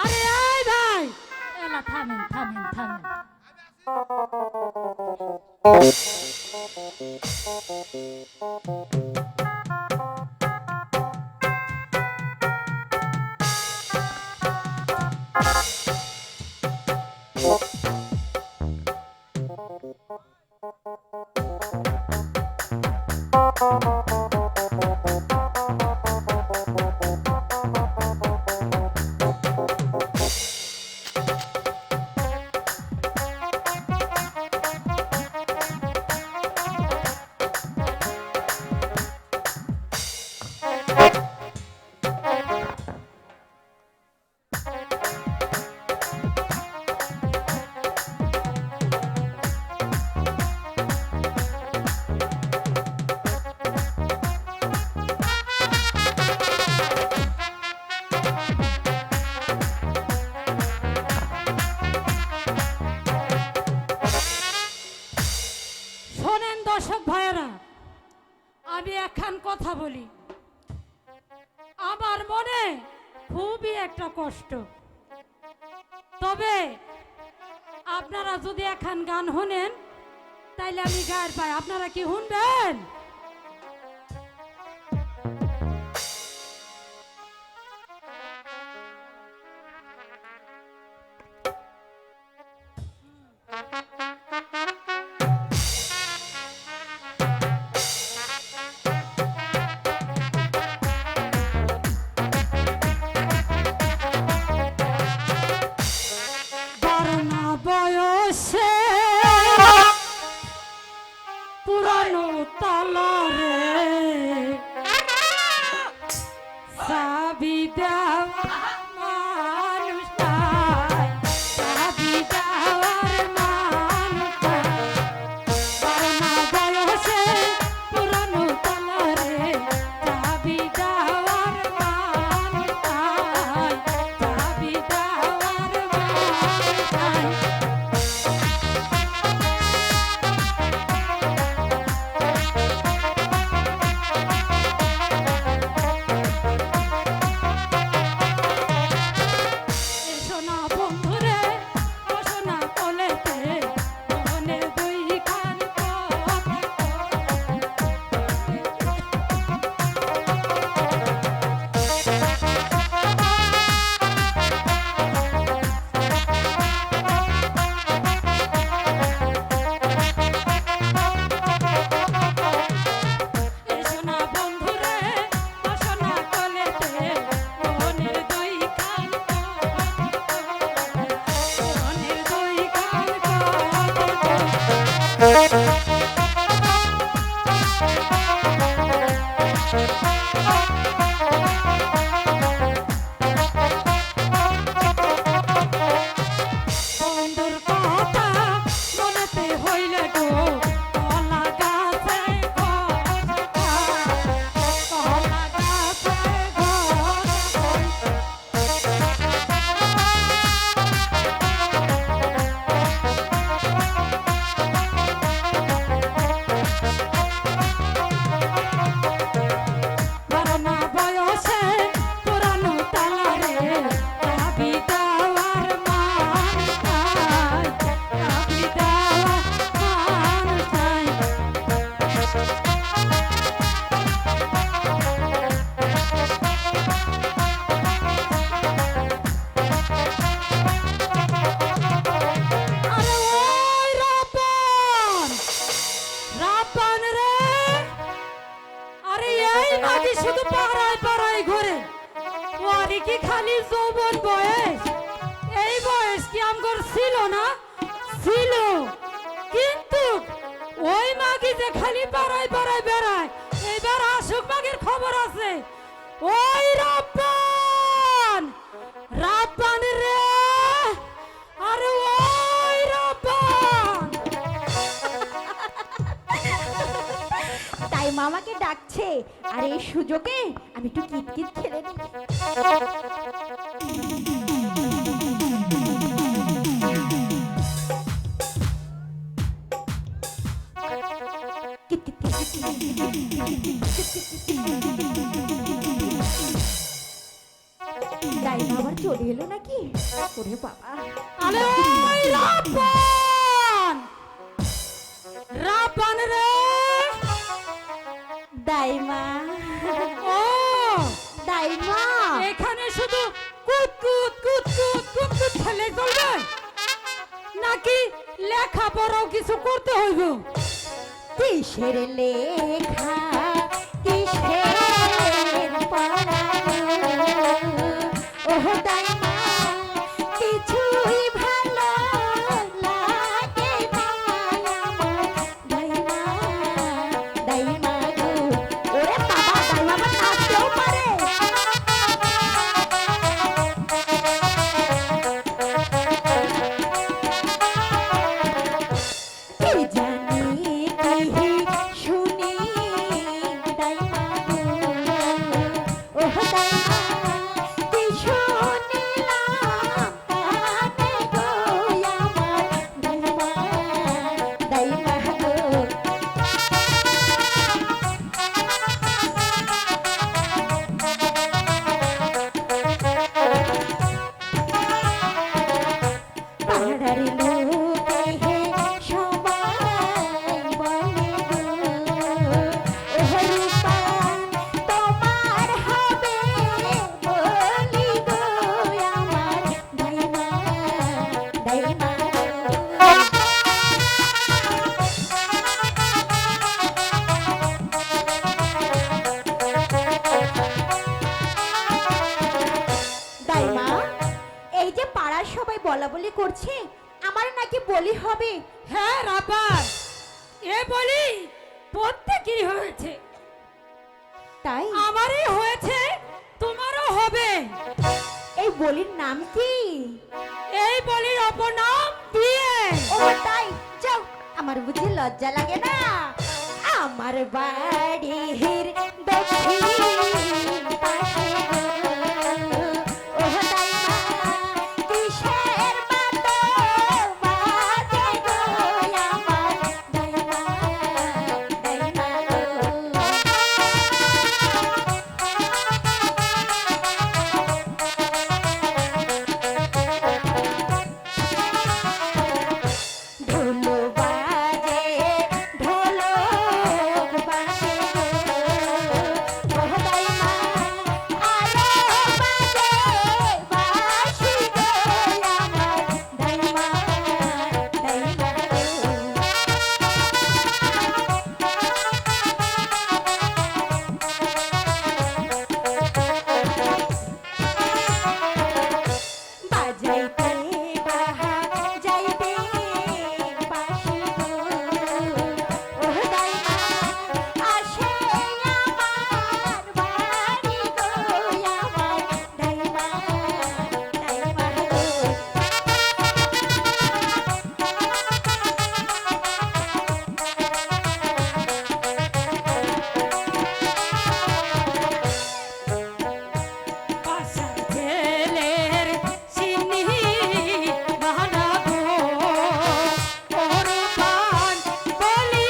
আরে এই ভাই, এলা থামেন থামেন থামেন। শোনেন দর্শক ভাইয়েরা, আমি একখান কথা বলি। আমার মনে খুবই একটা কষ্ট, তবে আপনারা যদি একখান গান শুনেন তাইলে আমি গায়ের পাই। আপনারা কি শুনবেন? বরনা বয়সে পুরানো তালারে চাবি দেওয়া মানুষ নাই, চাবি দেওয়ার মানুষ নাই। বরনা বয়সে পুরানো তালারে চাবি দেওয়ার মানুষ নাই, চাবি দেওয়ার মানুষ নাই। এসো না বন্ধুরে, বসো না কোলেতে, মনের দুইখান কথা এসো না বন্ধুরে, বসো না কোলেতে, মনের দুইখান কথা, মনের দুইখান কথা। বন্ধুর কথা মনেতে হইলে গো, কলা গাছে ঘর, কলা গাছে ঘর। বরনা বয়সে পুরানো তালারে চাবি দেওয়ার মানুষ নাই, চাবি দেওয়ার মানুষ নাই। আরে ওই রাব্বান, রাব্বান রে, আরে এই নাকি শুধু পাড়ায় পাড়ায় ঘুরে? ওরে কি খালি যৌবন বয়স? এই বয়স কি আমগর ছিল না? ছিল, কিন্তু ওই মাগি যে খালি পাড়ায় পাড়ায় বেড়ায়, এইবার আসুক মাগির খবর আছে। ওই রাব্বান, রাব্বান রে, আরে ওই রাব্বান। তাই মামাকে ডাকছে, আর এই সুযোগে আমি একটু কিতকিত খেলে নিই। কিতকিত, কিতকিত, কিতকিত, কিতকিত, কিতকিত। দাইমা আবার চলে এলো নাকি? ওরে বাবা, আরে ওই রাবণ রাবণ রে দাইমা, ও দাইমা এখানে শুধু কুত কুত কুত কুত কুত কুত খেলে চলবে নাকি লেখাপড়াও কিছু করতে হইব? কিসের লেখা কিসের পড়া ওহ দাইমা কিছুই ভালো লাগে না আমার দাইমা, দাইমা গো। ওরে বাবা, দাইমা আবার নাচতেও পারে। কি জানি কি শুনি দাইমা গো, ওহ দাইমা কি শুনিলাম কানে গো আমার দাইমা, দাইমা গো। পাড়ার লোকে সবাই বলে গো, ওহ রূপা তোমার হবে বলি গো আমার দাইমা, দাইমা গো। দাইমা, এই যে পাড়ার সবাই বলা বলি করছে আমার নাকি বলি হবে। হ্যাঁ রাবণ, এ বলি প্রত্যেকেরই হয়েছে, তাই আমারই হয়েছে, তোমারও হবে। এই বলির নাম কি? এই বলির অপর নাম বিয়ে। ও তাই, যাও, আমার বুঝি লজ্জা লাগে না? আমার বাড়ির দক্ষিণ পাশে গো, ওহ দাইমা কিসের বাতো বাজে গো আমার দাইমা, দাইমা গো। ঢোল বাজে ঢোলক বাজে গো, ওহ দাইমা আরো বাজে বাঁশি গো আমার দাইমা, দাইমা গো। বাজাইতে বাহা যাইতে বাঁশি গো, ওহ দাইমা আসে আমার বাড়ি গো আমার দাইমা, দাইমা গো। পাশার ছেলের চিনি বানাবো, ওর পান বলি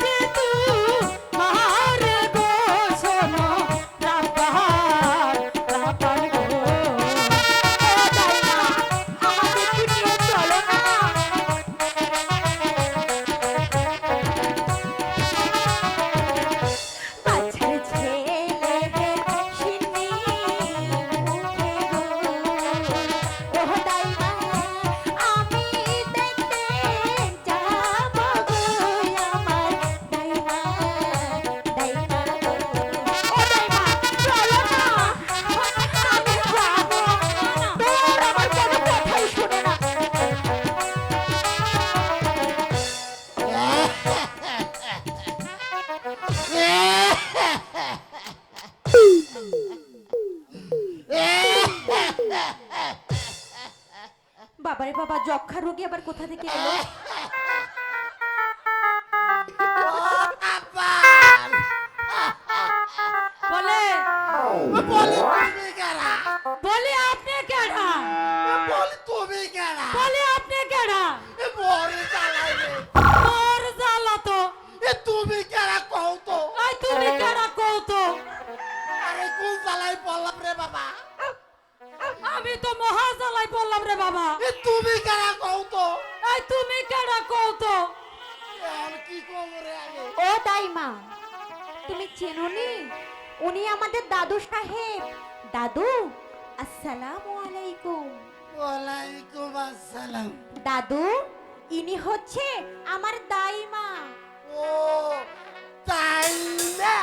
যে তোমার গো, শোনো রাবণ, রাবণ গো। ও দাইমা, আমাকে একটু নিয়ে চলো না। বাছার ছেলে সিন্নি মুখে গো, ওহ দাইমা আমি দেখতে যাব গো আমার দাইমা, দাইমা গো। ও দাইমা, চলো না, আমি যাব। তোর আমার কোনো কথাই শোনে না। বাবারে বাবা, যক্ষা রোগী আবার কোথা থেকে এলো? বলে বলি তুমি কেরা? বলি আপনি কেডা? বলি তুমি কেরা? বলি আপনি কেডা? বড় চালাই রে। ওর জ্বালা তো। তুমি কেরা কও তো? আই তুমি কেডা কও তো? আরে কোন চালাই বললাম রে বাবা। আমি তো মহাজালাই বললাম রে বাবা। তুমি কেরা কও তো? এই তুমি কেডা কও তো? আর কি কব রে আমি? ও দাইমা, তুমি চেনোনি? উনি আমাদের দাদু সাহেব। দাদু, আসসালামু আলাইকুম। ওয়ালাইকুম আসসালাম। দাদু, ইনি হচ্ছে আমার দাইমা। ও তাই না?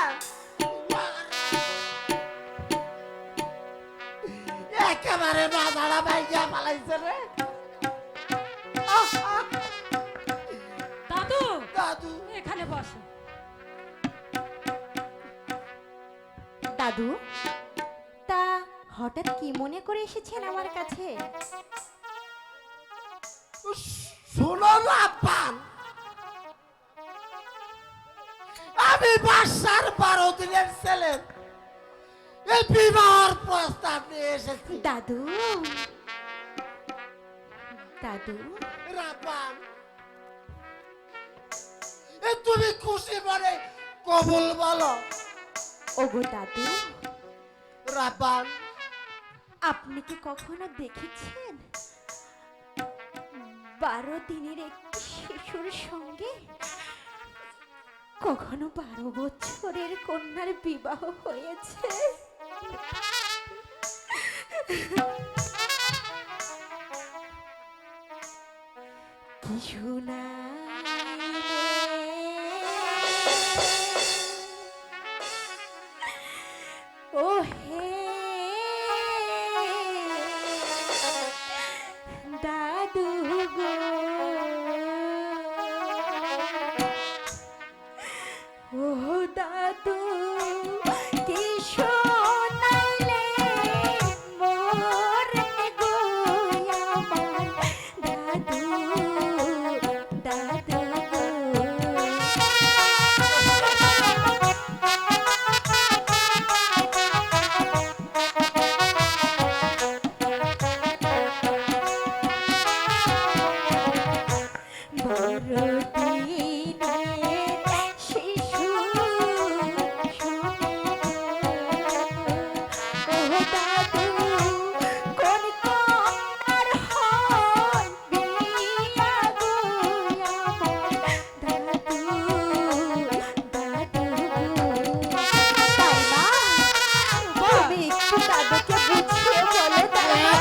একেবারে মাথাটা ভাইয়া পালাইছে রে। দাদু দাদু এখানে বসো। দাদু, তা হঠাৎ কি মনে করে এসেছেন আমার কাছে? শোনো না পান, আমি বাসার 12 দিনের ছেলে এই বিবাহর প্রস্তাব নিয়ে এসেছি। দাদু, দাদু, রাপান, তুমি খুশি মনে কবুল বলো। ওগো দাদু, রাপান, আপনি কি কখনো দেখেছেন 12 দিনের একটি শিশুর সঙ্গে কখনো 12 বছরের কন্যার বিবাহ হয়েছে? কি শোনাইলে ও হে দাদু গো, ও দাদু, কি শোনাইলে মোরে গো আমার দাদু, দাদু গো। বড়দিনের শিশু ও দাদু, কোন কন্যার হয় বিয়া গো আমার দাদু, দাদু তাইমা, তুমি একটু দাদুকে বুঝিয়ে বলো তাইমা।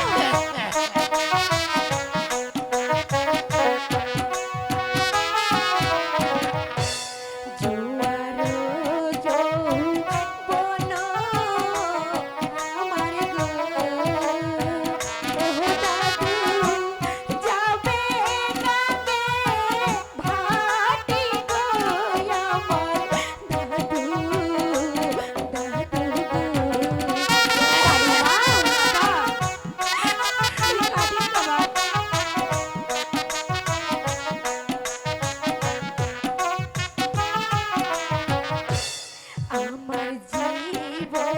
আমার জীবন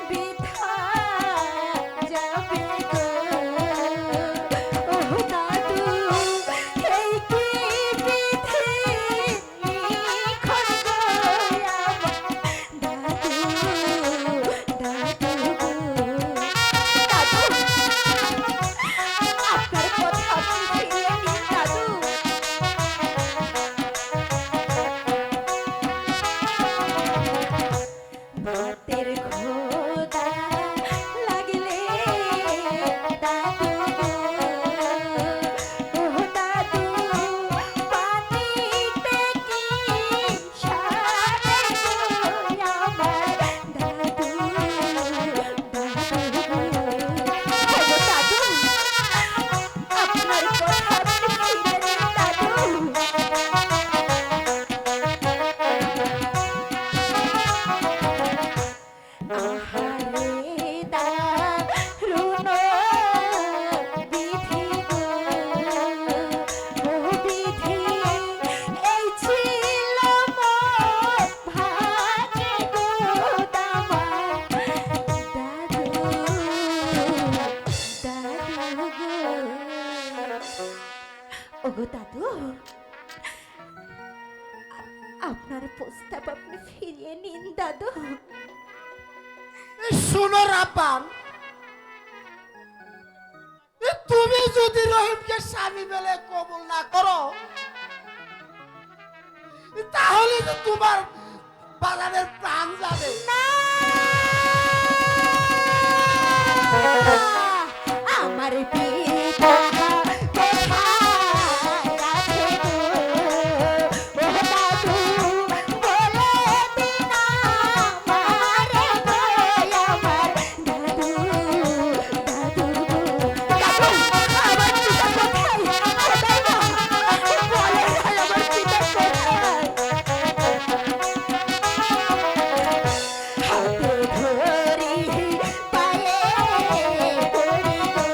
বৃথা যাবে গো, ও দাদু, এই কি বিধি লিখন গো আমার দাদু, দাদু গো। দাদু, আপনার কথা আপনি ফিরিয়ে নিন দাদু। ভাতের খোদা লাগলে দাদু গো, ও দাদু, পানিতে কি সারে গো আমার দাদু, দাদু গো। ওগো দাদু, আপনার কথা আপনি ফিরে নিন দাদু। আহারে দারুণ বিধি গো, ও বিধি, এই ছিল মোর ভাগ্যে গো দামার দাদু, দাদু গো। ওগো দাদু, আপনার প্রস্তাব আপনি ফিরিয়ে নিন দাদু। শোনো রাপান, যদি রহিমকে স্বামী বলে কবুল না করো, তাহলে তো তোমার বাগানের প্রাণ যাবে। আমার পিতা কোথায় আছে গো? ও দাদু বলে দিন আমারে গো, আমার দাদু দাদু দাদু আমার পিতা কোথায়? কোথায় গো? বলে আমার পিতা কোথায়? হাতে ধরি পায়ে পড়ি গো,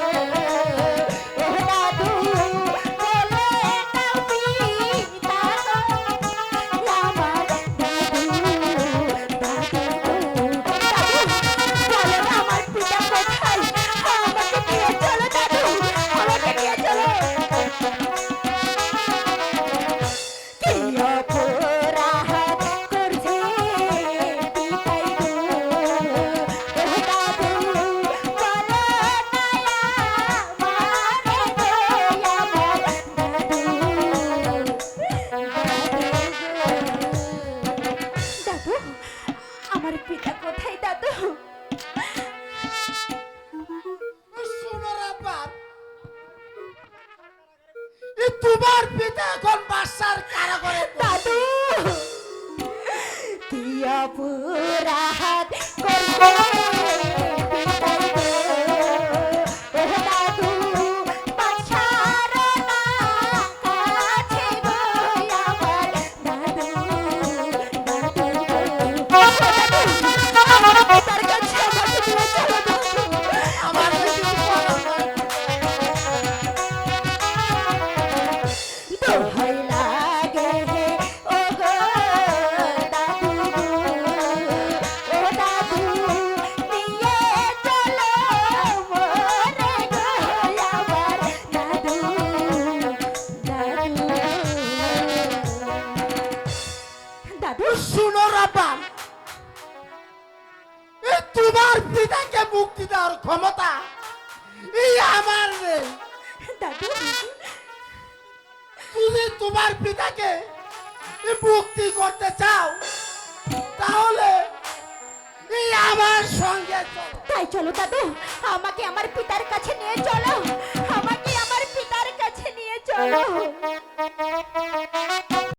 ও দাদু বলে দাও পিতা গো, আমার দাদু দাদু দাদু বলে না আমার পিতা কোথায়? আমাকে নিয়ে চলো দাদু, আমাকে নিয়ে চলো। কি অপরাধ করছে পিতাই গো, ও দাদু বলো না আমারে গো, আমার দাদু দাদু আমার পিতা কোথায় দাদু? শোনো রে বাপ, তোমার পিতা এখন বাসার কারাগারে। দাদু কি অপরাধ করছে পিতাই গো, ও দাদু বাছার না কাছে গো, আমার দাদু দাদু আমার পিতার কাছে আমাকে নিয়ে চলো দাদু। আমার কিছু করার নাই। দোহাই লাগে ও গো দাদু গো, ও দাদু নিয়ে চলো মোরে গো, আমার দাদু দাদু দাদু শোনো রে বাপ, তোমার পিতাকে মুক্তি দেওয়ার ক্ষমতা এই আমার নেই। দাদু তুমি তোমার পিতাকে মুক্তি করতে চাও, তাহলে এই আমার সঙ্গে চলো। তাই চলো দাদু, আমাকে আমার পিতার কাছে নিয়ে চলো।